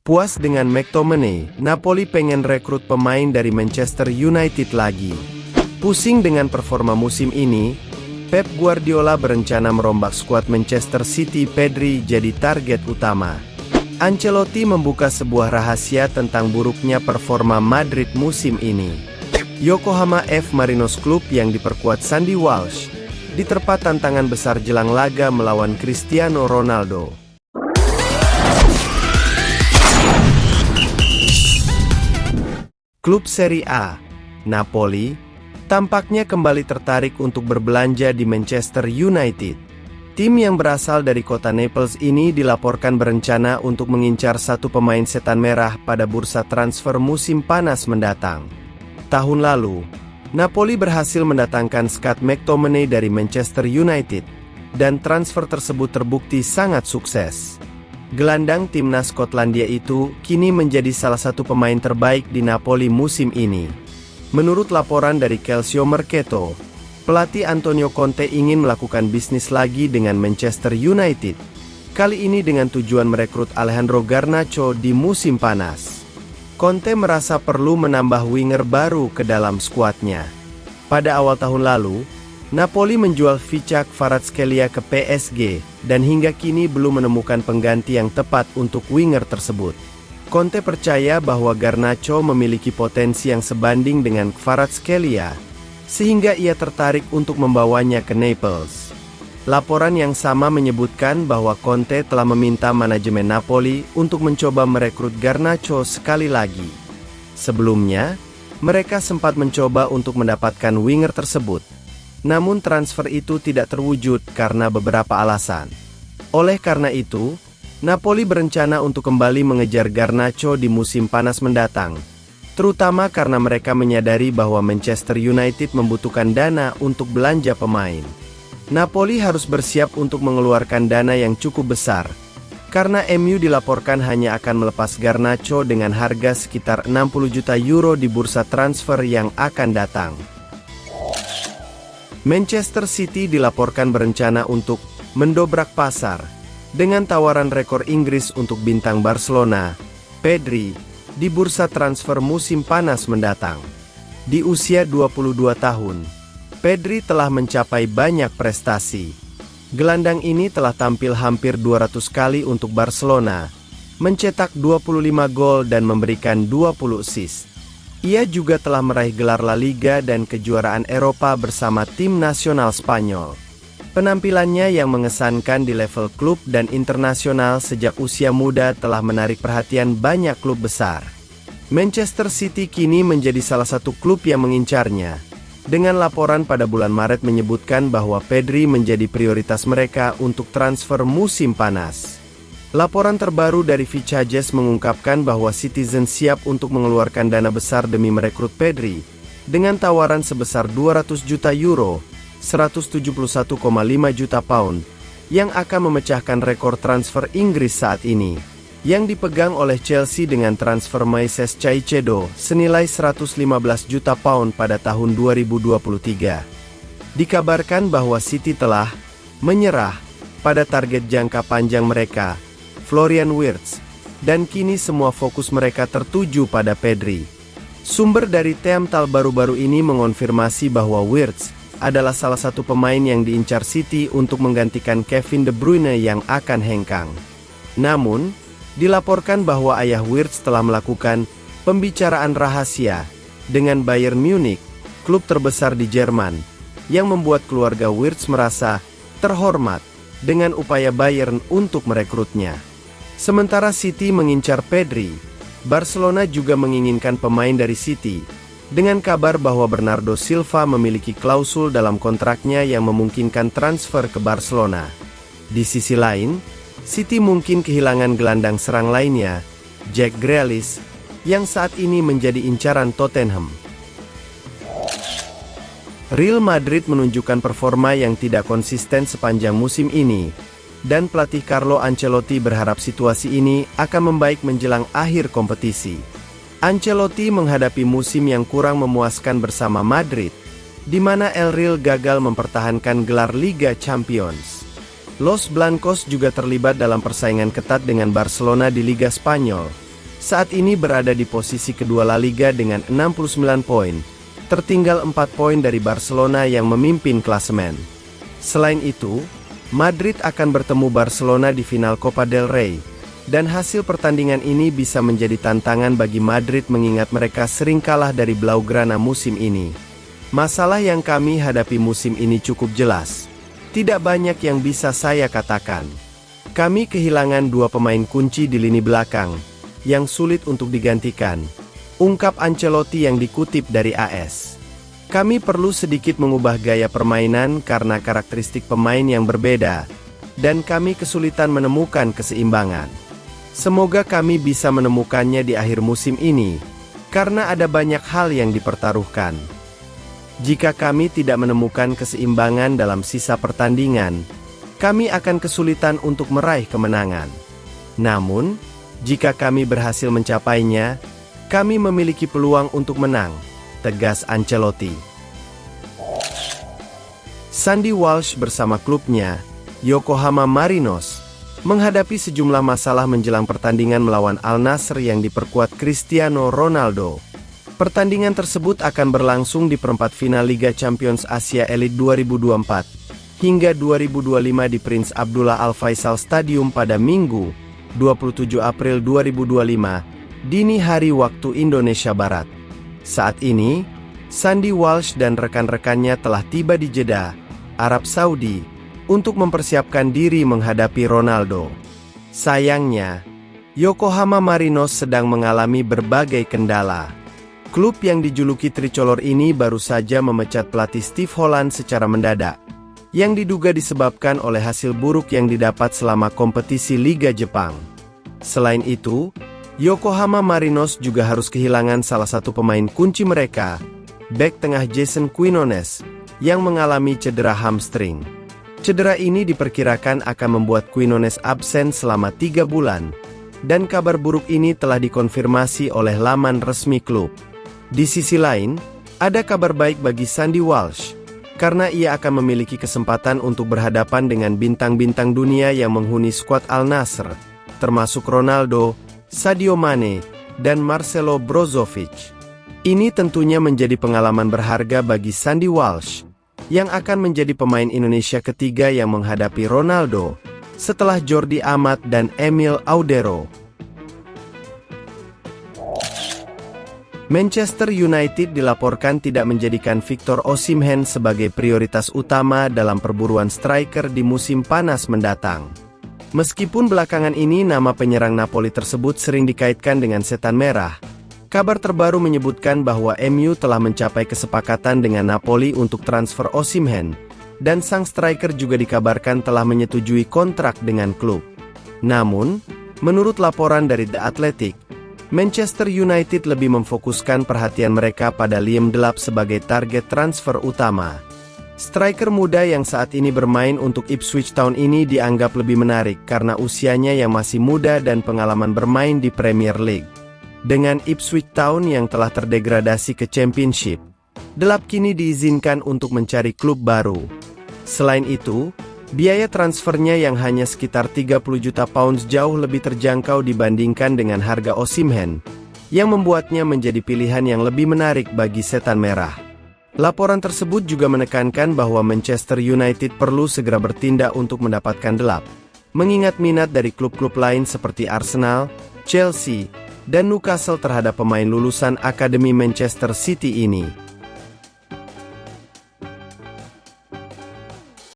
Puas dengan McTominay, Napoli pengen rekrut pemain dari Manchester United lagi. Pusing dengan performa musim ini, Pep Guardiola berencana merombak skuad Manchester City. Pedri jadi target utama. Ancelotti membuka sebuah rahasia tentang buruknya performa Madrid musim ini. Yokohama F. Marinos klub yang diperkuat Sandy Walsh diterpa tantangan besar jelang laga melawan Cristiano Ronaldo. Klub Serie A, Napoli, tampaknya kembali tertarik untuk berbelanja di Manchester United. Tim yang berasal dari kota Naples ini dilaporkan berencana untuk mengincar satu pemain setan merah pada bursa transfer musim panas mendatang. Tahun lalu, Napoli berhasil mendatangkan Scott McTominay dari Manchester United, dan transfer tersebut terbukti sangat sukses. Gelandang timnas Skotlandia itu kini menjadi salah satu pemain terbaik di Napoli musim ini. Menurut laporan dari Calcio Mercato, pelatih Antonio Conte ingin melakukan bisnis lagi dengan Manchester United. Kali ini dengan tujuan merekrut Alejandro Garnacho di musim panas. Conte merasa perlu menambah winger baru ke dalam skuadnya. Pada awal tahun lalu, Napoli menjual Vichak Kvaratskhelia ke PSG, dan hingga kini belum menemukan pengganti yang tepat untuk winger tersebut. Conte percaya bahwa Garnacho memiliki potensi yang sebanding dengan Kvaratskhelia, sehingga ia tertarik untuk membawanya ke Naples. Laporan yang sama menyebutkan bahwa Conte telah meminta manajemen Napoli untuk mencoba merekrut Garnacho sekali lagi. Sebelumnya, mereka sempat mencoba untuk mendapatkan winger tersebut. Namun transfer itu tidak terwujud karena beberapa alasan. Oleh karena itu, Napoli berencana untuk kembali mengejar Garnacho di musim panas mendatang, terutama karena mereka menyadari bahwa Manchester United membutuhkan dana untuk belanja pemain. Napoli harus bersiap untuk mengeluarkan dana yang cukup besar, karena MU dilaporkan hanya akan melepas Garnacho dengan harga sekitar 60 juta euro di bursa transfer yang akan datang. Manchester City dilaporkan berencana untuk mendobrak pasar dengan tawaran rekor Inggris untuk bintang Barcelona, Pedri, di bursa transfer musim panas mendatang. Di usia 22 tahun, Pedri telah mencapai banyak prestasi. Gelandang ini telah tampil hampir 200 kali untuk Barcelona, mencetak 25 gol dan memberikan 20 assist. Ia juga telah meraih gelar La Liga dan kejuaraan Eropa bersama tim nasional Spanyol. Penampilannya yang mengesankan di level klub dan internasional sejak usia muda telah menarik perhatian banyak klub besar. Manchester City kini menjadi salah satu klub yang mengincarnya, dengan laporan pada bulan Maret menyebutkan bahwa Pedri menjadi prioritas mereka untuk transfer musim panas. Laporan terbaru dari Vichajes mengungkapkan bahwa Citizen siap untuk mengeluarkan dana besar demi merekrut Pedri, dengan tawaran sebesar 200 juta euro, 171,5 juta pound, yang akan memecahkan rekor transfer Inggris saat ini, yang dipegang oleh Chelsea dengan transfer Moises Caicedo senilai 115 juta pound pada tahun 2023. Dikabarkan bahwa City telah menyerah pada target jangka panjang mereka, Florian Wirtz, dan kini semua fokus mereka tertuju pada Pedri. Sumber dari Teamtal baru-baru ini mengonfirmasi bahwa Wirtz adalah salah satu pemain yang diincar City untuk menggantikan Kevin De Bruyne yang akan hengkang. Namun, dilaporkan bahwa ayah Wirtz telah melakukan pembicaraan rahasia dengan Bayern Munich, klub terbesar di Jerman, yang membuat keluarga Wirtz merasa terhormat dengan upaya Bayern untuk merekrutnya. Sementara City mengincar Pedri, Barcelona juga menginginkan pemain dari City, dengan kabar bahwa Bernardo Silva memiliki klausul dalam kontraknya yang memungkinkan transfer ke Barcelona. Di sisi lain, City mungkin kehilangan gelandang serang lainnya, Jack Grealish, yang saat ini menjadi incaran Tottenham. Real Madrid menunjukkan performa yang tidak konsisten sepanjang musim ini, dan pelatih Carlo Ancelotti berharap situasi ini akan membaik menjelang akhir kompetisi. Ancelotti menghadapi musim yang kurang memuaskan bersama Madrid, di mana El Real gagal mempertahankan gelar Liga Champions. Los Blancos juga terlibat dalam persaingan ketat dengan Barcelona di Liga Spanyol, saat ini berada di posisi kedua La Liga dengan 69 poin, tertinggal 4 poin dari Barcelona yang memimpin klasemen. Selain itu, Madrid akan bertemu Barcelona di final Copa del Rey, dan hasil pertandingan ini bisa menjadi tantangan bagi Madrid mengingat mereka sering kalah dari Blaugrana musim ini. Masalah yang kami hadapi musim ini cukup jelas. Tidak banyak yang bisa saya katakan. Kami kehilangan 2 pemain kunci di lini belakang, yang sulit untuk digantikan, ungkap Ancelotti yang dikutip dari AS. Kami perlu sedikit mengubah gaya permainan karena karakteristik pemain yang berbeda, dan kami kesulitan menemukan keseimbangan. Semoga kami bisa menemukannya di akhir musim ini, karena ada banyak hal yang dipertaruhkan. Jika kami tidak menemukan keseimbangan dalam sisa pertandingan, kami akan kesulitan untuk meraih kemenangan. Namun, jika kami berhasil mencapainya, kami memiliki peluang untuk menang, tegas Ancelotti. Sandy Walsh bersama klubnya, Yokohama Marinos, menghadapi sejumlah masalah menjelang pertandingan melawan Al Nassr yang diperkuat Cristiano Ronaldo. Pertandingan tersebut akan berlangsung di perempat final Liga Champions Asia Elite 2024 hingga 2025 di Prince Abdullah Al Faisal Stadium pada Minggu, 27 April 2025, dini hari waktu Indonesia Barat. Saat ini, Sandy Walsh dan rekan-rekannya telah tiba di Jeddah, Arab Saudi, untuk mempersiapkan diri menghadapi Ronaldo. Sayangnya, Yokohama Marinos sedang mengalami berbagai kendala. Klub yang dijuluki Tricolor ini baru saja memecat pelatih Steve Holland secara mendadak, yang diduga disebabkan oleh hasil buruk yang didapat selama kompetisi Liga Jepang. Selain itu, Yokohama Marinos juga harus kehilangan salah satu pemain kunci mereka, bek tengah Jason Quinones, yang mengalami cedera hamstring. Cedera ini diperkirakan akan membuat Quinones absen selama 3 bulan, dan kabar buruk ini telah dikonfirmasi oleh laman resmi klub. Di sisi lain, ada kabar baik bagi Sandy Walsh, karena ia akan memiliki kesempatan untuk berhadapan dengan bintang-bintang dunia yang menghuni skuad Al Nassr, termasuk Ronaldo, Sadio Mane, dan Marcelo Brozovic. Ini tentunya menjadi pengalaman berharga bagi Sandy Walsh, yang akan menjadi pemain Indonesia ketiga yang menghadapi Ronaldo, setelah Jordi Amat dan Emil Audero. Manchester United dilaporkan tidak menjadikan Victor Osimhen sebagai prioritas utama dalam perburuan striker di musim panas mendatang. Meskipun belakangan ini nama penyerang Napoli tersebut sering dikaitkan dengan setan merah, kabar terbaru menyebutkan bahwa MU telah mencapai kesepakatan dengan Napoli untuk transfer Osimhen, dan sang striker juga dikabarkan telah menyetujui kontrak dengan klub. Namun, menurut laporan dari The Athletic, Manchester United lebih memfokuskan perhatian mereka pada Liam Delap sebagai target transfer utama. Striker muda yang saat ini bermain untuk Ipswich Town ini dianggap lebih menarik karena usianya yang masih muda dan pengalaman bermain di Premier League. Dengan Ipswich Town yang telah terdegradasi ke Championship, Delap kini diizinkan untuk mencari klub baru. Selain itu, biaya transfernya yang hanya sekitar 30 juta pounds jauh lebih terjangkau dibandingkan dengan harga Osimhen, yang membuatnya menjadi pilihan yang lebih menarik bagi setan merah. Laporan tersebut juga menekankan bahwa Manchester United perlu segera bertindak untuk mendapatkan Delap, mengingat minat dari klub-klub lain seperti Arsenal, Chelsea, dan Newcastle terhadap pemain lulusan Akademi Manchester City ini.